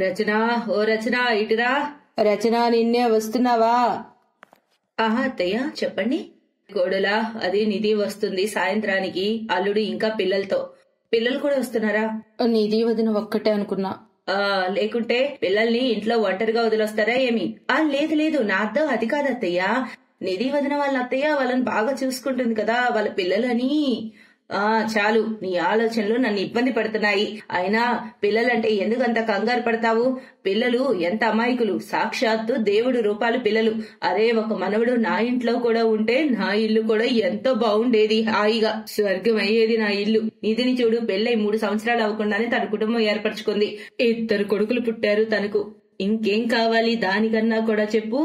రచన, ఓ రచన ఇటురా. రచన, నిన్నే వస్తున్నావా? ఆహా అత్తయ్య చెప్పండి. కోడలా, అది నిధి వస్తుంది సాయంత్రానికి, అల్లుడు ఇంకా పిల్లలతో. పిల్లలు కూడా వస్తున్నారా? నిధి వదిన ఒక్కటే అనుకున్నా. లేకుంటే పిల్లల్ని ఇంట్లో ఒంటరిగా వదిలొస్తారా ఏమి? లేదు లేదు, నా అర్థం అది కాదు అత్తయ్య. నిధి వదిన వాళ్ళ అత్తయ్య వాళ్ళని బాగా చూసుకుంటుంది కదా, వాళ్ళ పిల్లలని. చాలు, నీ ఆలోచనలు నన్ను ఇబ్బంది పడుతున్నాయి. అయినా పిల్లలంటే ఎందుకంత కంగారు పడతావు? పిల్లలు ఎంత అమాయకులు, సాక్షాత్తు దేవుడు రూపాలు పిల్లలు. అరే, ఒక మనవడు నా ఇంట్లో కూడా ఉంటే నా ఇల్లు కూడా ఎంతో బాగుండేది, హాయిగా స్వర్గం అయ్యేది నా ఇల్లు. నిధిని చూడు, పెళ్ళై 3 సంవత్సరాలు అవ్వకుండానే తన కుటుంబం ఏర్పరచుకుంది. 2 కొడుకులు పుట్టారు తనకు. ఇంకేం కావాలి దానికన్నా కూడా చెప్పు.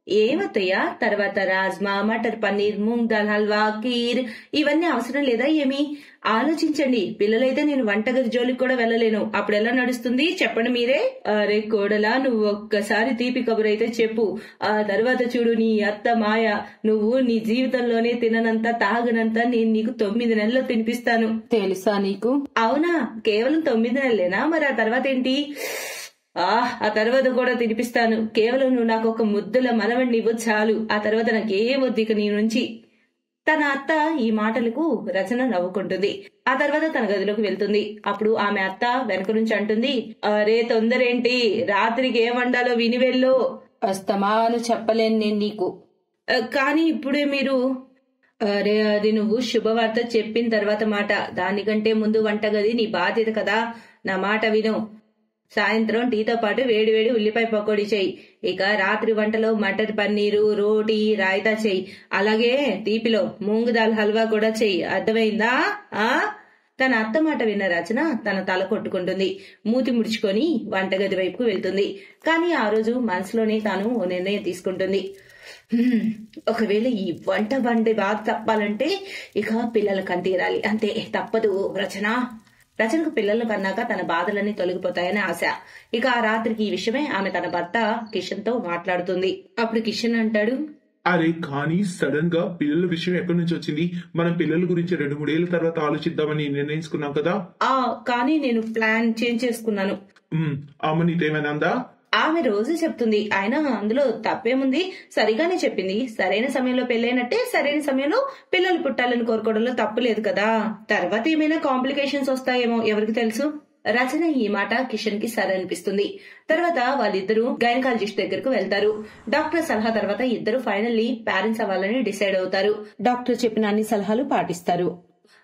ఏమత్తయ్యా, తర్వాత రాజ్మా, మటర్ పన్నీర్, మూంగ్ దాల్ హల్వా, కీర్ ఇవన్నీ అవసరం లేదా ఏమి? ఆలోచించండి. పిల్లలైతే నేను వంటగది జోలికి కూడా వెళ్ళలేను. అప్పుడు ఎలా నడుస్తుంది చెప్పండి మీరే. అరే కోడలా, నువ్వు ఒక్కసారి తీపి కబురైతే చెప్పు. ఆ తర్వాత చూడు నీ అత్త మాయ. నువ్వు నీ జీవితంలోనే తిననంత తాగనంత నేను నీకు 9 నెలల్లో తినిపిస్తాను. తెలుసా నీకు? అవునా, కేవలం 9 నెలలేనా? మరి ఆ తర్వాత ఏంటి? ఆ తర్వాత కూడా తినిపిస్తాను. కేవలం నువ్వు నాకు ఒక ముద్దుల మనవణ్ణి ఇవ్వు చాలు. ఆ తర్వాత నాకేం వద్దు ఇక నీ నుంచి. తన అత్త ఈ మాటలకు రచన నవ్వుకుంటుంది. ఆ తర్వాత తన గదిలోకి వెళ్తుంది. అప్పుడు ఆమె అత్త వెనక నుంచి అంటుంది, అరే తొందరేంటి, రాత్రికి ఏం వండాలో విని వెళ్ళు. అస్తమాను చెప్పలేను నేను నీకు. కానీ ఇప్పుడే మీరు. అరే, అది నువ్వు శుభవార్త చెప్పిన తర్వాత మాట. దానికంటే ముందు వంటగది నీ బాధ్యత కదా. నా మాట విను. సాయంత్రం టీతో పాటు వేడి వేడి ఉల్లిపాయ పకోడీ చెయ్యి. ఇక రాత్రి వంటలో మటర్ పన్నీరు, రోటీ, రాయితా చెయ్యి. అలాగే తీపిలో మూంగ్ దాల్ హల్వా కూడా చెయ్యి. అర్థమైందా? తన అత్త మాట విన్న రచన తన తల కొట్టుకుంటుంది. మూతి ముడుచుకొని వంటగది వైపుకు వెళ్తుంది. కానీ ఆ రోజు మనసులోనే తాను ఓ నిర్ణయం తీసుకుంటుంది. ఒకవేళ ఈ వండే బాధ తప్పాలంటే ఇక పిల్లల కంటీరాలి, అంతే, తప్పదు. రచనకు పిల్లలు కన్నాక తన బాధలన్నీ తొలగిపోతాయని ఆశ. ఇక ఆ రాత్రికి ఈ విషయమే ఆమె తన భర్త కిషన్ తో మాట్లాడుతుంది. అప్పుడు కిషన్ అంటాడు, అరే కానీ సడన్ గా పిల్లల విషయం ఎక్కడి నుంచి వచ్చింది? మనం పిల్లల గురించి 2-3 ఏళ్ల తర్వాత ఆలోచిద్దామని నిర్ణయించుకున్నాం కదా. కానీ నేను ప్లాన్ చేంజ్ చేసుకున్నాను. అమ్మ నీతేమైనా అందా? ఆమె రోజు చెప్తుంది. ఆయన అందులో తప్పేముంది, సరిగానే చెప్పింది. సరైన సమయంలో పెళ్ళైనట్టే సరైన సమయంలో పిల్లలు పుట్టాలని కోరుకోవడంలో తప్పు లేదు కదా. తర్వాత ఏమైనా కాంప్లికేషన్స్ వస్తాయేమో ఎవరికి తెలుసు. రచన ఈ మాట కిషన్ కి సరే అనిపిస్తుంది. తర్వాత వాళ్ళిద్దరూ గైనకాలజిస్ట్ దగ్గరకు వెళ్తారు. డాక్టర్ సలహా తర్వాత ఇద్దరు ఫైనల్లీ పేరెంట్స్ అవ్వాలని డిసైడ్ అవుతారు. డాక్టర్ చెప్పిన అన్ని సలహాలు పాటిస్తారు.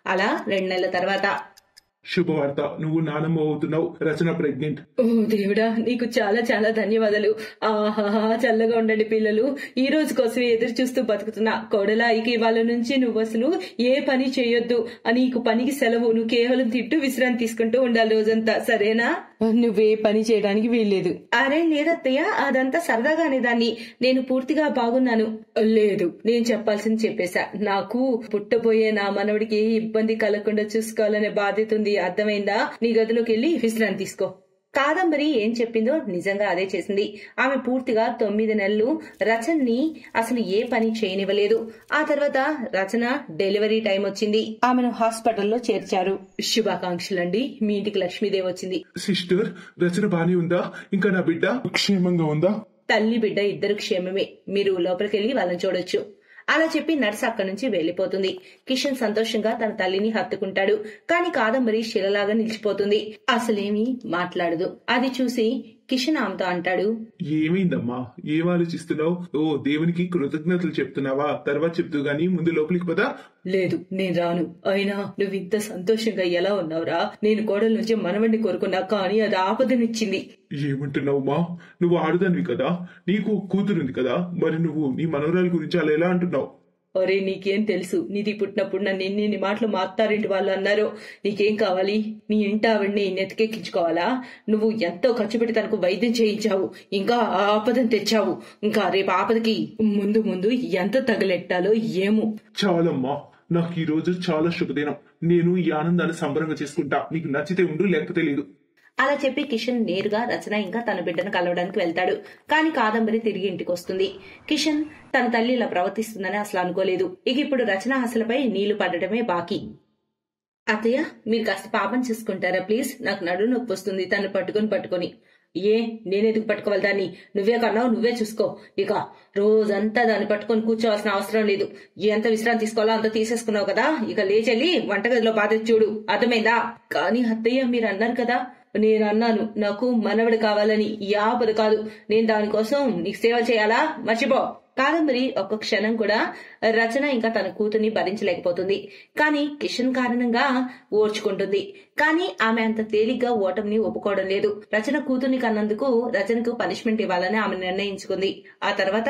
అలా 2 నెలల తర్వాత శుభవార్త, నువ్వు నానమ్మ అవుతున్నావు. రచన ప్రెగ్నెంట్. ఓ దేవుడా, నీకు చాలా చాలా ధన్యవాదాలు. చల్లగా ఉండండి పిల్లలు. ఈ రోజు కోసమే ఎదురు చూస్తూ బతుకుతున్నా. కోడలా, ఇక ఇవాళ నుంచి నువ్వు అసలు ఏ పని చేయొద్దు. నీకు పనికి సెలవు. నువ్వు కేవలం తిట్టు విశ్రాంతి తీసుకుంటూ ఉండాలి రోజంతా, సరేనా? నువ్వే పని చేయడానికి వీల్లేదు. అరే లేదత్తయ్య, అదంతా సరదాగా అనేదాన్ని. నేను పూర్తిగా బాగున్నాను. లేదు, నేను చెప్పాల్సింది చెప్పేశా. నాకు పుట్టబోయే నా మనవడికి ఏ ఇబ్బంది కలగకుండా చూసుకోవాలనే బాధ్యత ఉంది. అర్థమైందా? నీ గదిలోకి వెళ్లి విశ్రాంతి తీసుకో. కాదంబరి ఏం చెప్పిందో నిజంగా అదే చేసింది. ఆమె పూర్తిగా 9 నెలలు రచనని అసలు ఏ పని చేయనివ్వలేదు. ఆ తర్వాత రచన డెలివరీ టైం వచ్చింది. ఆమెను హాస్పిటల్లో చేర్చారు. శుభాకాంక్షలండి, మీ ఇంటికి లక్ష్మీదేవి వచ్చింది. సిస్టర్, రచన బానే ఉందా? ఇంకా నా బిడ్డ క్షేమంగా ఉందా? తల్లి బిడ్డ ఇద్దరు క్షేమమే. మీరు లోపలికి వెళ్లి వాళ్ళని చూడొచ్చు. అలా చెప్పి నర్స్ అక్కడి నుంచి వెళ్లిపోతుంది. కిషన్ సంతోషంగా తన తల్లిని హత్తుకుంటాడు. కాని కాదంబరి శిలలాగా నిలిచిపోతుంది. అసలేమీ మాట్లాడదు. అది చూసి కిషన్ ఆమెతో అంటాడు, ఏమైందమ్మా, ఏం ఆలోచిస్తున్నావు? ఓ దేవునికి కృతజ్ఞతలు చెప్తున్నావా? తర్వాత చెప్తూ గాని ముందు లోపలికి పదా. లేదు, నేను రాను. అయినా నువ్వు ఇంత సంతోషంగా ఎలా ఉన్నావురా? నేను కోడల నుంచి మనవడిని కోరుకున్నా, కానీ అది ఆపదనిచ్చింది. ఏమంటున్నావుమా? నువ్వు ఆడదానివి కదా, నీకు కూతురుంది కదా, మరి నువ్వు నీ మనవరాల గురించి అలా ఎలా అంటున్నావు? ఒరే, నీకేం తెలుసు? నిధి పుట్టినప్పుడు నన్ను ఎన్ని మాటలు మా అత్తారింటి వాళ్ళు అన్నారు. నీకేం కావాలి? నీ ఇంటి ఆవిడ్ని నెతికెక్కించుకోవాలా? నువ్వు ఎంతో ఖర్చు పెట్టి తనకు వైద్యం చేయించావు, ఇంకా ఆపదను తెచ్చావు. ఇంకా రేపు ఆపదకి ముందు ముందు ఎంత తగలెట్టాలో ఏమో. చాలమ్మా, నాకు ఈ రోజు చాలా శుభదినం. నేను ఈ ఆనందాన్ని సంబరంగా చేసుకుంటా. నీకు నచ్చితే ఉండు, లేకపోతే లేదు. అలా చెప్పి కిషన్ నేరుగా రచన ఇంకా తన బిడ్డను కలవడానికి వెళ్తాడు. కాని కాదంబరి తిరిగి ఇంటికి వస్తుంది. కిషన్ తన తల్లి ఇలా ప్రవర్తిస్తుందని అసలు అనుకోలేదు. ఇక ఇప్పుడు రచన ఆశలపై నీళ్లు పడటమే బాకీ. అత్తయ్య, మీరు కాస్త పాపం చూసుకుంటారా ప్లీజ్? నాకు నడుము నొప్పి వస్తుంది తను పట్టుకొని. ఏ నేనెందుకు పట్టుకోవాలి దాన్ని? నువ్వే కన్నావు, నువ్వే చూసుకో. ఇక రోజంతా దాన్ని పట్టుకొని కూర్చోవలసిన అవసరం లేదు. ఎంత విశ్రాంతి తీసుకోవాలో అంత తీసేసుకున్నావు కదా, ఇక లేచెళ్ళి వంటగదిలో బాధ్యత చూడు, అర్థమైందా? కానీ అత్తయ్య మీరు అన్నారు కదా. నేను అన్నాను నాకు మనవడు కావాలని, యాపదు కాదు. నేను దానికోసం నీకు సేవ చేయాలా? మర్చిపో. కాదంబరి ఒక్క క్షణం కూడా రచన ఇంకా తన కూతుర్ని భరించలేకపోతుంది. కానీ కిషన్ కారణంగా ఓర్చుకుంటుంది. కానీ ఆమె అంత తేలిగ్గా ఓటమిని ఒప్పుకోవడం లేదు. రచన కూతుర్ని కన్నందుకు రచనకు పనిష్మెంట్ ఇవ్వాలని ఆమె నిర్ణయించుకుంది. ఆ తర్వాత,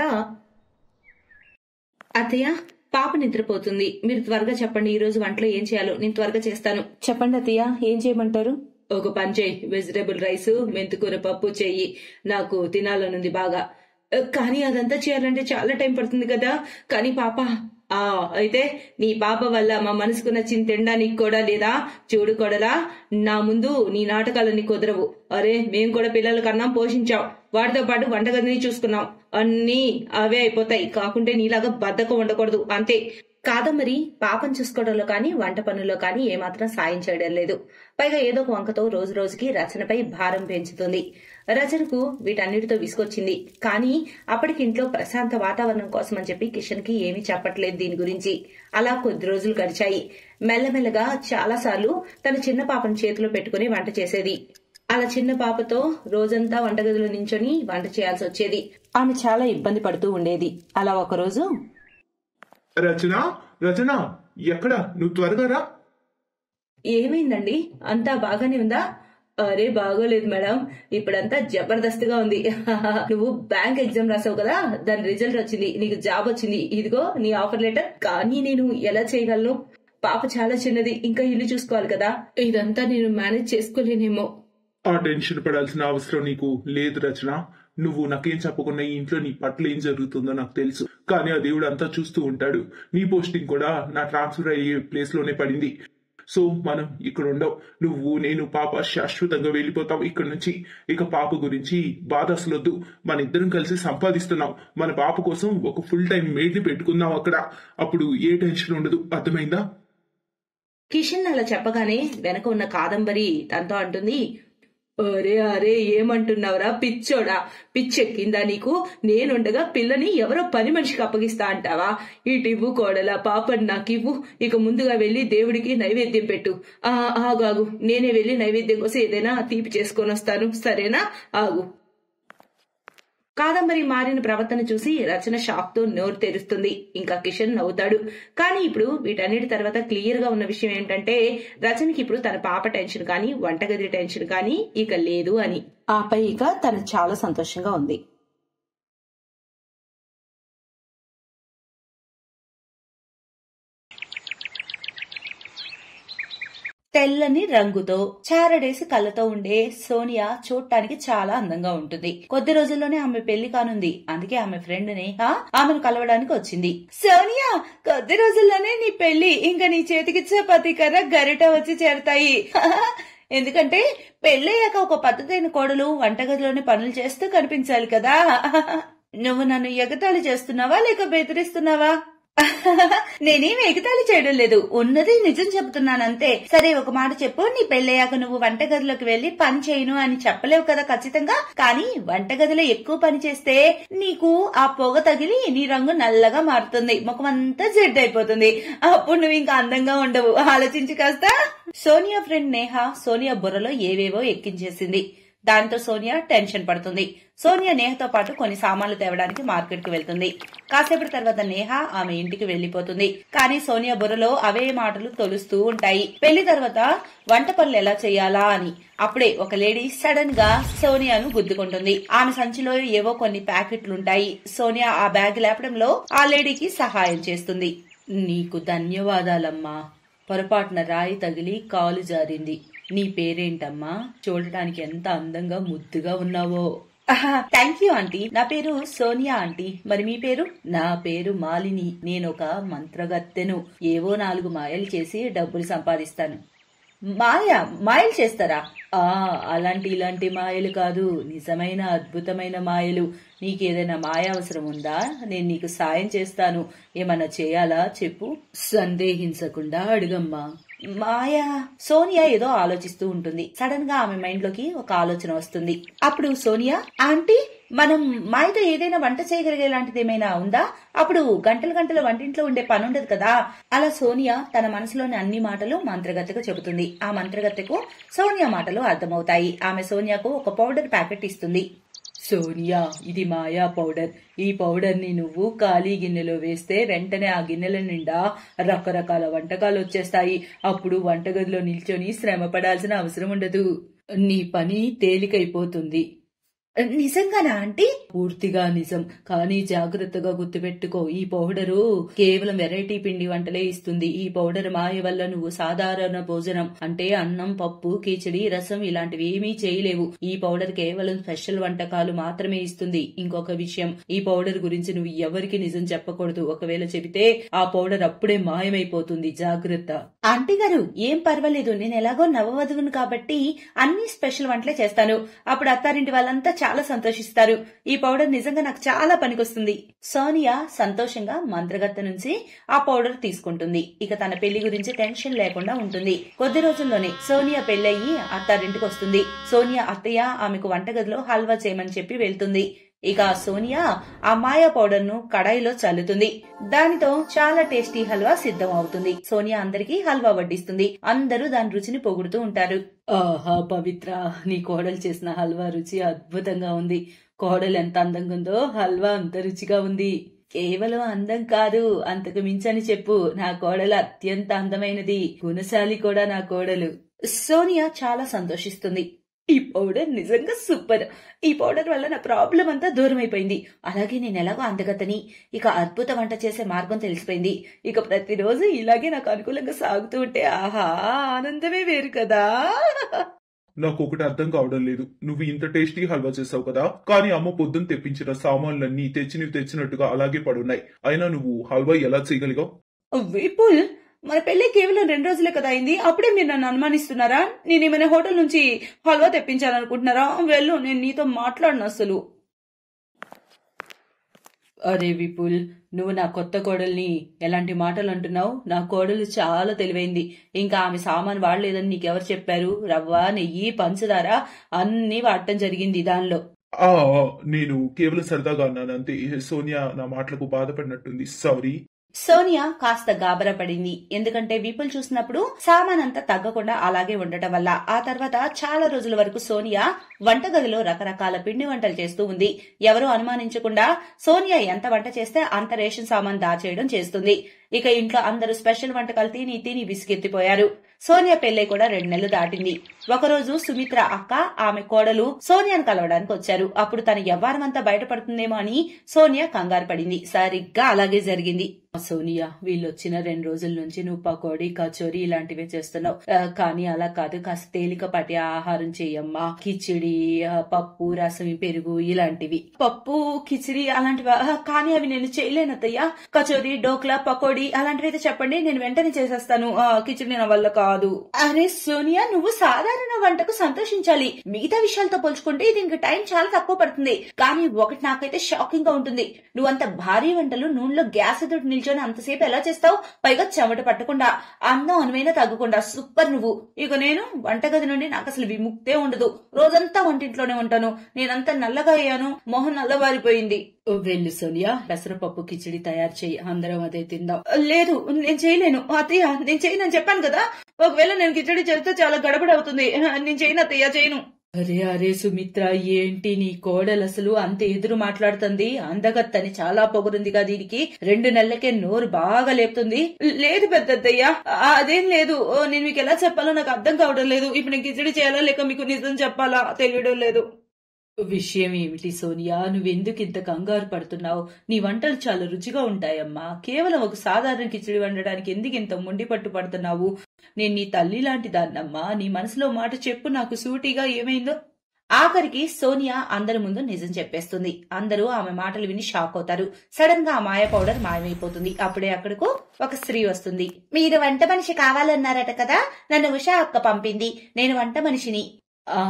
అత్తయ్య పాప నిద్రపోతుంది, మీరు త్వరగా చెప్పండి ఈ రోజు వంటలో ఏం చేయాలో, నేను త్వరగా చేస్తాను. చెప్పండి అత్తయ్య, ఏం చేయమంటారు? ఒక పని చేయి, వెజిటేబుల్ రైస్ మెంతికూర పప్పు చెయ్యి, నాకు తినాలనుంది బాగా. కానీ అదంతా చేయాలంటే చాలా టైం పడుతుంది కదా. కానీ పాప అయితే నీ పాప వల్ల మా మనసుకు నచ్చింది తినడానికి కూడా లేదా? చూడు కొడలా, నా ముందు నీ నాటకాలన్నీ కుదరవు. అరే మేం కూడా పిల్లలకి అన్నం పోషించాం, వాటితో పాటు వంటగదిని చూసుకున్నాం, అన్నీ అవే అయిపోతాయి. కాకుంటే నీలాగా బద్ధకం ఉండకూడదు అంతే. కాదంబరి పాపం చూసుకోవడంలో కానీ వంట పనుల్లో కానీ ఏమాత్రం సాయం చేయడం లేదు. పైగా ఏదో ఒక వంకతో రోజు రోజుకి రచనపై భారం పెంచుతుంది. రచనకు వీటన్నిటితో విసుకొచ్చింది. కానీ అప్పటికి ఇంట్లో ప్రశాంత వాతావరణం కోసం అని చెప్పి కిషన్ కి ఏమీ చెప్పట్లేదు దీని గురించి. అలా కొద్ది రోజులు గడిచాయి. మెల్లమెల్లగా చాలా సార్లు తన చిన్న పాపను చేతిలో పెట్టుకుని వంట చేసేది. అలా చిన్న పాపతో రోజంతా వంటగదిలో నించొని వంట చేయాల్సి వచ్చేది. ఆమె చాలా ఇబ్బంది పడుతూ ఉండేది. అలా ఒకరోజు, రచన రచన ఎక్కడ? నువ్వు త్వరగా రా. ఏమైందండి? అంతా బాగానే ఉందా? అరే బాగోలేదు మేడం, ఇప్పుడంతా జబర్దస్త్గా ఉంది. నువ్వు బ్యాంక్ ఎగ్జామ్ రాసావు కదా, దాని రిజల్ట్ వచ్చింది, నీకు జాబ్ వచ్చింది, ఇదిగో నీ ఆఫర్ లెటర్. కానీ నేను ఎలా చేయగలను? పాప చాలా చిన్నది, ఇంకా ఇల్లు చూసుకోవాలి కదా. ఇదంతా నేను మేనేజ్ చేసుకోలేనేమో. ఆ టెన్షన్ పడాల్సిన అవసరం నీకు లేదు రచన. నువ్వు నాకేం చెప్పకుండా ఈ ఇంట్లో నీ పట్ల ఏం జరుగుతుందో నాకు తెలుసు. కానీ ఆ దేవుడు అంతా చూస్తూ ఉంటాడు. నీ పోస్టింగ్ కూడా నా ట్రాన్స్ఫర్ అయ్యే ప్లేస్ లోనే పడింది. సో మనం ఇక్కడ ఉండవు. నువ్వు నేను పాప శాశ్వతంగా వెళ్ళిపోతాం ఇక్కడ నుంచి. ఇక పాప గురించి బాధ అసలొద్దు. మన ఇద్దరం కలిసి సంపాదిస్తున్నాం. మన పాప కోసం ఒక ఫుల్ టైం మేడ్ ని పెట్టుకుందాం అక్కడ. అప్పుడు ఏ టెన్షన్ ఉండదు, అర్థమైందా? కిషన్ అలా చెప్పగానే వెనక ఉన్న కాదంబరి తనతో అంటుంది, అరే అరే ఏమంటున్నావురా పిచ్చోడా, పిచ్చెక్కిందా నీకు? నేనుండగా పిల్లని ఎవరో పని మనిషికి అప్పగిస్తా అంటావా? ఇటివ్వు కోడలా, పాపని నాకివ్వు. ఇక ముందుగా వెళ్లి దేవుడికి నైవేద్యం పెట్టు. ఆగు, నేనే వెళ్లి నైవేద్యం కోసం ఏదైనా తీపి చేసుకొని వస్తాను, సరేనా? ఆగు. కాదంబరి మారిన ప్రవర్తన చూసి రచన షాక్ తో నోరు తెరుస్తుంది. ఇంకా కిషన్ నవ్వుతాడు. కానీ ఇప్పుడు వీటన్నిటి తర్వాత క్లియర్ గా ఉన్న విషయం ఏంటంటే రచనకి ఇప్పుడు తన పాప టెన్షన్ కానీ వంటగది టెన్షన్ కానీ ఇక లేదు అని. ఆపై ఇక తను చాలా సంతోషంగా ఉంది. తెల్లని రంగుతో చారడేసి కళ్ళతో ఉండే సోనియా చూడటానికి చాలా అందంగా ఉంటుంది. కొద్ది రోజుల్లోనే ఆమె పెళ్లి కానుంది. అందుకే ఆమె ఫ్రెండ్ నేహ ఆమెను కలవడానికి వచ్చింది. సోనియా, కొద్ది రోజుల్లోనే నీ పెళ్లి, ఇంకా నీ చేతికి చపాతీ కర్ర గరిట వచ్చి చేరతాయి. ఎందుకంటే పెళ్ళయ్యాక ఒక పద్ధతైన కోడలు వంటగదిలోనే పనులు చేస్తూ కనిపించాలి కదా. నువ్వు నన్ను ఎగతాళి చేస్తున్నావా లేక బెదిరిస్తున్నావా? నేనేం ఎగతాళి చేయడం లేదు, ఉన్నది నిజం చెబుతున్నానంతే. సరే ఒక మాట చెప్పు, నీ పెళ్ళయ్యాక నువ్వు వంటగదిలోకి వెళ్లి పని చేయను అని చెప్పలేవు కదా ఖచ్చితంగా. కానీ వంటగదిలో ఎక్కువ పని చేస్తే నీకు ఆ పొగ తగిలి నీ రంగు నల్లగా మారుతుంది, ముఖం అంతా జెడ్డైపోతుంది. అప్పుడు నువ్వు ఇంకా అందంగా ఉండవు. ఆలోచించి కాస్త. సోనియా ఫ్రెండ్ నేహ సోనియా బుర్రలో ఏవేవో ఎక్కించేసింది. దాంతో సోనియా టెన్షన్ పడుతుంది. సోనియా నేహతో పాటు కొన్ని సామాన్లు తేవడానికి మార్కెట్ కి వెళ్తుంది. కాసేపటి తర్వాత నేహ ఆమె ఇంటికి వెళ్లిపోతుంది. కానీ సోనియా బుర్రలో అవే మాటలు తొలుస్తూ ఉంటాయి, పెళ్లి తర్వాత వంట పనులు ఎలా చేయాలా అని. అప్పుడే ఒక లేడీ సడన్ గా సోనియాను గుద్దుకుంటుంది. ఆమె సంచిలో ఏవో కొన్ని ప్యాకెట్లుంటాయి. సోనియా ఆ బ్యాగ్ లేపడంలో ఆ లేడీకి సహాయం చేస్తుంది. నీకు ధన్యవాదాలమ్మా, పొరపాటున రాయి తగిలి కాలు జారింది. నీ పేరేంటమ్మా? చూడటానికి ఎంత అందంగా ముద్దుగా ఉన్నావో. థ్యాంక్ యూ ఆంటీ, నా పేరు సోనియా ఆంటీ. మరి మీ పేరు? నా పేరు మాలిని. నేనొక మంత్రగత్తెను. ఏవో 4 మాయలు చేసి డబ్బులు సంపాదిస్తాను. మాయలు చేస్తారా? అలాంటి ఇలాంటి మాయలు కాదు, నిజమైన అద్భుతమైన మాయలు. నీకేదైనా మాయ అవసరం ఉందా? నేను నీకు సాయం చేస్తాను. ఏమన్నా చేయాలా చెప్పు. సందేహించకుండా అడుగమ్మా. మాయా సోనియా ఏదో ఆలోచిస్తూ ఉంటుంది. సడన్ గా ఆమె మైండ్ లోకి ఒక ఆలోచన వస్తుంది. అప్పుడు సోనియా, ఆంటీ మనం మాయతో ఏదైనా వంట చేయగలిగే లాంటిది ఏమైనా ఉందా? అప్పుడు గంటలు గంటలు వంటింట్లో ఉండే పని ఉండదు కదా. అలా సోనియా తన మనసులోని అన్ని మాటలు మంత్రగత్తెకు చెబుతుంది. ఆ మంత్రగత్తెకు సోనియా మాటలు అర్థమవుతాయి. ఆమె సోనియాకు ఒక పౌడర్ ప్యాకెట్ ఇస్తుంది. సోనియా, ఇది మాయా పౌడర్. ఈ పౌడర్ ని నువ్వు ఖాళీ గిన్నెలో వేస్తే వెంటనే ఆ గిన్నెల నిండా రకరకాల వంటకాలు వచ్చేస్తాయి. అప్పుడు వంటగదిలో నిల్చొని శ్రమ పడాల్సిన అవసరం ఉండదు. నీ పని తేలికైపోతుంది. నిజంగానా ఆంటీ? పూర్తిగా నిజం. కానీ జాగ్రత్తగా గుర్తుపెట్టుకో, ఈ పౌడరు కేవలం వెరైటీ పిండి వంటలే ఇస్తుంది. ఈ పౌడర్ మాయ వల్ల నువ్వు సాధారణ భోజనం అంటే అన్నం, పప్పు, కిచడి, రసం ఇలాంటివి ఏమీ చేయలేవు. ఈ పౌడర్ కేవలం స్పెషల్ వంటకాలు మాత్రమే ఇస్తుంది. ఇంకొక విషయం, ఈ పౌడర్ గురించి నువ్వు ఎవరికి నిజం చెప్పకూడదు. ఒకవేళ చెబితే ఆ పౌడర్ అప్పుడే మాయమైపోతుంది. జాగ్రత్త. ఆంటీ గారు, ఏం పర్వాలేదు. నేను ఎలాగో నవవధువును కాబట్టి అన్ని స్పెషల్ వంటలే చేస్తాను. అప్పుడు అత్తారింటి వాళ్ళంతా చాలా సంతోషిస్తారు. ఈ పౌడర్ నిజంగా నాకు చాలా పనికొస్తుంది. సోనియా సంతోషంగా మంత్రగత్తె నుంచి ఆ పౌడర్ తీసుకుంటుంది. ఇక తన పెళ్లి గురించి టెన్షన్ లేకుండా ఉంటుంది. కొద్ది రోజుల్లోనే సోనియా పెళ్లయ్యి అత్తారింటికి వస్తుంది. సోనియా అత్తయ్య ఆమెకు వంటగదిలో హల్వా చేయమని చెప్పి వెళ్తుంది. ఇక సోనియా ఆ మాయా పౌడర్ ను కడాయిలో చల్లుతుంది. దానితో చాలా టేస్టీ హల్వా సిద్ధం అవుతుంది. సోనియా అందరికీ హల్వా వడ్డిస్తుంది. అందరూ దాని రుచిని పొగుడుతూ ఉంటారు. ఆహా పవిత్ర, నీ కోడలు చేసిన హల్వా రుచి అద్భుతంగా ఉంది. కోడలు ఎంత అందంగా ఉందో హల్వా అంత రుచిగా ఉంది. కేవలం అందం కాదు, అంతకు మించని చెప్పు. నా కోడలు అత్యంత అందమైనది, గుణశాలి కూడా నా కోడలు. సోనియా చాలా సంతోషిస్తుంది. ఈ పౌడర్ నిజంగా సూపర్. ఈ పౌడర్ వల్ల నా ప్రాబ్లం అంతా దూరం అయిపోయింది. అలాగే నేను ఎలాగో అందగతని, ఇక అద్భుత వంట చేసే మార్గం తెలిసిపోయింది. ఇక ప్రతిరోజు ఇలాగే నాకు అనుకూలంగా సాగుతూ ఉంటే ఆహా ఆనందమే వేరు కదా. నాకు ఒకటి అర్థం కావడం లేదు. నువ్వు ఇంత టేస్టీ హల్వా చేసావు కదా, కానీ అమ్మ పొద్దున్న తెప్పించిన సామాన్లన్నీ తెచ్చినట్టుగా అలాగే పడున్నాయి. అయినా నువ్వు హల్వా ఎలా చేయగలిగావు? విపుల్, మన పెళ్లి కేవలం 2 రోజులే కదా అయింది. అప్పుడే మీరు నన్ను అనుమానిస్తున్నారా? నేనేమైనా హోటల్ నుంచి హల్వా తెప్పించాలనుకుంటున్నారా? వెళ్ళు, నేను నీతో మాట్లాడను అసలు. అరే విపుల్, నువ్వు నా కొత్త కోడల్ని ఎలాంటి మాటలు అంటున్నావు? నా కోడలు చాలా తెలివైంది. ఇంకా ఆమె సామాన్ వాడలేదని నీకెవరు చెప్పారు? రవ్వ, నెయ్యి, పంచదార అన్ని వాడటం జరిగింది దానిలో. నేను కేవలం సరదాగా అన్నాను అంతే. సోనియా నా మాటలకు బాధపడినట్టుంది. సారీ. సోనియా కాస్త గాబరా పడింది. ఎందుకంటే విపుల్ చూసినప్పుడు సామాన్ అంతా తగ్గకుండా అలాగే ఉండటం వల్ల. ఆ తర్వాత చాలా రోజుల వరకు సోనియా వంటగదిలో రకరకాల పిండి వంటలు చేస్తూ ఉంది. ఎవరూ అనుమానించకుండా సోనియా ఎంత వంట చేస్తే అంత రేషన్ సామాన్ దాచేయడం చేస్తుంది. ఇక ఇంట్లో అందరూ స్పెషల్ వంటకాలు తిని తిని విసిగెత్తిపోయారు. సోనియా పెళ్లై కూడా 2 నెలలు దాటింది. ఒకరోజు సుమిత్ర అక్క, ఆమె కోడలు సోనియాను కలవడానికి వచ్చారు. అప్పుడు తన వ్యవహారం అంతా బయటపడుతుందేమో అని సోనియా కంగారు పడింది. సరిగ్గా అలాగే జరిగింది. సోనియా, వీళ్ళొచ్చిన 2 రోజుల నుంచి నువ్వు పకోడీ, కచోరీ ఇలాంటివే చేస్తున్నావు. కానీ అలా కాదు, కాస్త తేలికపాటి ఆహారం చెయ్యమ్మా. కిచిడి, పప్పు, రసం, పెరుగు ఇలాంటివి. పప్పు, కిచిడి అలాంటివా? కానీ అవి నేను చేయలేనత్తయ్యా. కచోరీ, డోక్లా, పకోడీ అలాంటివి అయితే చెప్పండి, నేను వెంటనే చేసేస్తాను. కిచిడి నా వల్ల కాదు. అరే సోనియా, నువ్వు సాధారణ వంటకు సంతోషించాలి. మిగతా విషయాలతో పోల్చుకుంటే దీనికి టైం చాలా తక్కువ పడుతుంది. కానీ ఒకటి నాకైతే షాకింగ్ గా ఉంటుంది. నువ్వంత భారీ వంటలు నూనెలో గ్యాస్ ఎదుటి నిల్చొని అంతసేపు ఎలా చేస్తావు? పైగా చెమట పట్టకుండా, అందం అనువైనా తగ్గకుండా. సూపర్ నువ్వు. ఇక నేను వంటగది నుండి నాకు అసలు విముక్తే ఉండదు. రోజంతా వంటింట్లోనే ఉంటాను. నేనంతా నల్లగా అయ్యాను, మొహం నల్లబారిపోయింది. వెళ్ళు సోనియా, పెసరపప్పు కిచిడి తయారు చేయి, అందరం అదే తిందాం. లేదు, నేను చేయలేను అత్తయ్య, నేను చేయనని చెప్పాను కదా. ఒకవేళ నేను కిచిడి చేస్తే చాలా గడబడి అవుతుంది. నేను చేయను అత్తయ్య, చేయను. అరే అరే సుమిత్ర, ఏంటి నీ కోడలు అసలు అంత ఎదురు మాట్లాడుతుంది? అందగత్తని చాలా పొగరుందిగా దీనికి. 2 నెలలకే నోరు బాగా లేపుతుంది. లేదు పెద్దయ్యా, అదేం లేదు. నేను మీకు ఎలా చెప్పాలో నాకు అర్థం కావడం లేదు. ఇప్పుడు నేను కిచిడి చేయాలా లేక మీకు నిజం చెప్పాలా తెలియడం లేదు. విషయం ఏమిటి సోనియా? నువ్వెందుకు ఇంత కంగారు పడుతున్నావు? నీ వంటలు చాలా రుచిగా ఉంటాయమ్మా. కేవలం ఒక సాధారణ కిచిడి వండడానికి ఎందుకు ఇంత మొండి పట్టు పడుతున్నావు? నేను నీ తల్లి లాంటి దాన్నమ్మా. నీ మనసులో మాట చెప్పు, నాకు సూటిగా ఏమైందో. ఆఖరికి సోనియా అందరి ముందు నిజం చెప్పేస్తుంది. అందరూ ఆమె మాటలు విని షాక్ అవుతారు. సడన్ గా ఆ మాయ పౌడర్ మాయమైపోతుంది. అప్పుడే అక్కడకు ఒక స్త్రీ వస్తుంది. మీరు వంట మనిషి కావాలన్నారట కదా, నన్ను ఉషా అక్క పంపింది. నేను వంట మనిషిని. ఆ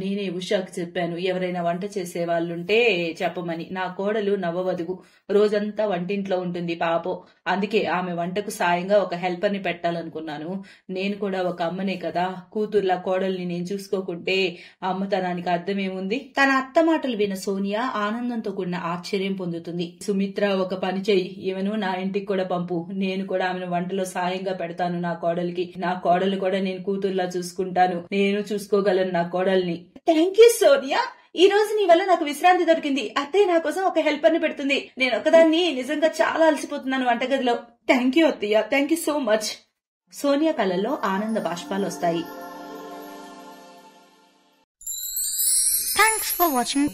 నేనే ఉషాకి చెప్పాను, ఎవరైనా వంట చేసే వాళ్ళుంటే చెప్పమని. నా కోడలు నవ్వవదుగు, రోజంతా వంటింట్లో ఉంటుంది పాపం. అందుకే ఆమె వంటకు సాయంగా ఒక హెల్పర్ ని పెట్టాలనుకున్నాను. నేను కూడా ఒక అమ్మనే కదా, కూతుర్లా కోడల్ని నేను చూసుకోకుంటే అమ్మతనానికి అర్థమేముంది? తన అత్త మాటలు విన్న సోనియా ఆనందంతో కూడిన ఆశ్చర్యం పొందుతుంది. సుమిత్ర, ఒక పని చెయ్యి, ఈమెను నా ఇంటికి కూడా పంపు. నేను కూడా ఆమెను వంటలో సాయంగా పెడతాను నా కోడలికి. నా కోడలు కూడా నేను కూతుర్లా చూసుకుంటాను. నేను చూసుకోగలను నా కోడల్ని. థ్యాంక్ యూ సోనియా, ఈ రోజు నీ వల్ల నాకు విశ్రాంతి దొరికింది. అత్తయ్య నా కోసం ఒక హెల్పర్ ని పెడుతుంది. నేను ఒకదాన్ని నిజంగా చాలా అలసిపోతున్నాను వంటగదిలో. థ్యాంక్ యూ అత్తయ్య, thank you so much. Sonia కళ్ళల్లో ఆనంద బాష్పాలు వస్తాయి. Thanks for watching.